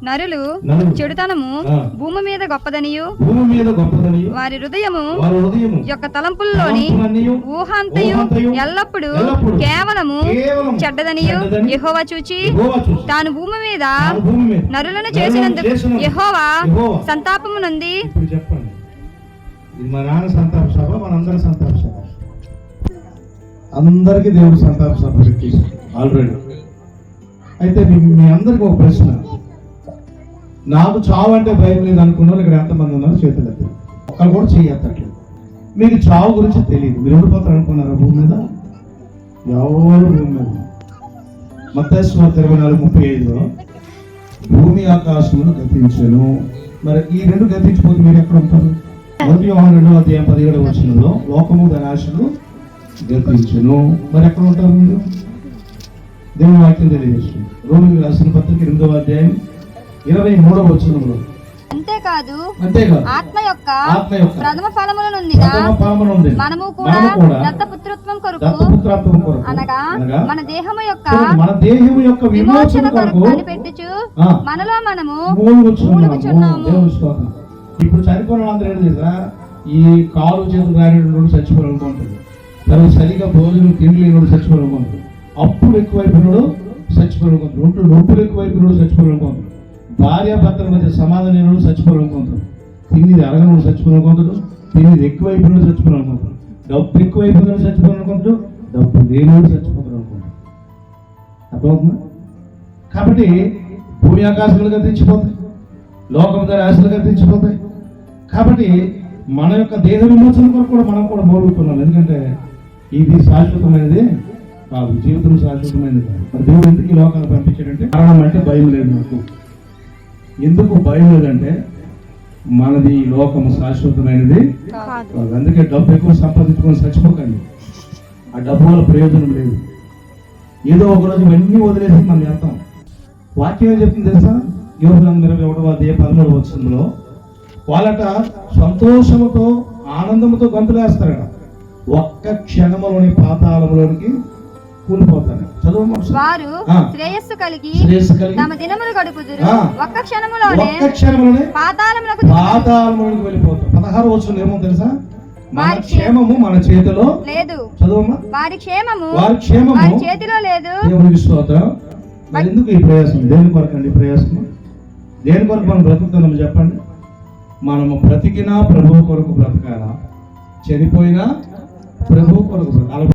నరులు చెడుతనము భూమి మీద గొప్పదనియు వారి హృదయము యొక్క తలంపుల్లోని ఊహాంతయు ఎల్లప్పుడు కేవలము చెడ్డదనియు యెహోవా చూచి తాను భూమి మీద నరులను చేసినందుకు యెహోవా సంతాపము నంది. ఇది మా నాన్న సంతాప సభ, మనందరి సంతాప సభ, అందరికీ దేవుడు సంతాప సభ పెట్టేసి ఆల్రెడీ. అయితే మీ అందరికి ఒక ప్రశ్న, నాకు చావు అంటే భయం లేదు అనుకున్నారు ఇక్కడ ఎంతమంది ఉన్నారు? చేతులు ఎత్తారు. ఒక్కరు కూడా చేయట్లేదు. మీకు చావు గురించి తెలియదు. మీరు ఉండిపోతారు అనుకున్నారా భూమి మీద? ఎవరు భూమి మీద? మత్తయి సువార్త 24:35లో భూమి ఆకాశమును గతించెను. మరి ఈ రెండు గతించిపోతే మీరు ఎక్కడ ఉంటారు? 1 యోహాను 2:17 లోకము దాని ఆశలు గతించెను. మరి ఎక్కడ ఉంటారు మీరు? దేవుని వాక్యం తెలియజేస్తుంది. రోమిలకు రాసిన పత్రిక 8:23 అంతేకాదు ఆత్మ యొక్క ప్రథమ ఫలముల నుండి మనము కూడా దత్తపుత్రత్వం కొరకు అనగా మన దేహము యొక్క విమోచన కొరకు కనిపెట్టుచు మనలో మనము మూలుగుచున్నాము. ఇప్పుడు చనిపోయిన వాళ్ళందరూ ఏం చేసా, ఈ కాలు చేతులు రాని చచ్చిపోవాలనుకుంటారు. తర్వాత సరిగా భోజనం తిండి లేని చచ్చిపోవాలనుకుంటారు. అప్పులు ఎక్కువైపోయినాడు చచ్చిపోవాలనుకుంటారు. నొప్పులు ఎక్కువైపోయినాడు చచ్చిపోవాలనుకుంటారు. భార్యాభర్తల మధ్య సమాధానం లేనివాడు చచ్చిపోవాలనుకుంటారు. తిన్నది అరగనోడు చచ్చిపోవాలనుకుంటారు. తిన్నది ఎక్కువైపోయినాడు చచ్చిపోవాలనుకుంటారు. డబ్బు ఎక్కువైపోయినాడు చచ్చిపోవాలనుకుంటారు. డబ్బు లేనివాడు చచ్చిపోతారు అనుకుంటారు. అర్థమవుతుందా? కాబట్టి భూమి ఆకాశాలు గతించిపోతాయి, లోకం దాని ఆశలు గతించిపోతాయి. కాబట్టి మన యొక్క దేహ విమోచన కొరకు కూడా మనం కూడా మోడుతున్నాం. ఎందుకంటే ఇది శాశ్వతమైనది కాదు, జీవితం శాశ్వతమైనది కాదు. మరి దేవుడు ఎందుకు ఈ లోకాన్ని పంపించాడంటే, కారణం అంటే భయం లేదు నాకు. ఎందుకు భయం లేదంటే మనది ఈ లోకము శాశ్వతమైనది కాదు. అందుకే డబ్బు ఎక్కువ సంపాదించుకొని చచ్చిపోకండి. ఆ డబ్బు వల్ల ప్రయోజనం లేదు. ఏదో ఒక రోజు ఇవన్నీ వదిలేసి మనం చేస్తాం. వాక్యం ఏం చెప్తుంది తెలుసా? యోబు 21:13 వాళ్ళట సంతోషముతో ఆనందముతో గంతులేస్తారట, ఒక్క క్షణములోని పాతాళంలోనికి కూలిపోతారు. వారు శ్రేయస్సు కలిగి తమ దినములు గడుపుదురు, ఒక్క క్షణములోనే పాతాళంలోనికి వెళ్ళిపోతారు. 16వ వచనం ఏమో తెలుసా? మన క్షేమము మన చేతిలో లేదు. చదువమ్మా. వారి క్షేమము చేతిలో లేదు. దేవునికి స్తోత్రం. మరి ఎందుకు ఈ ప్రయాసం? దేని కొరకు అండి ప్రయాసం? దేని కొరకు మనం బ్రతుకుతున్నాం చెప్పండి? మనము బ్రతికినా ప్రభువు కొరకు బ్రతకాలా, చనిపోయినా ప్రభువు కొరకు బ్రతకాలి.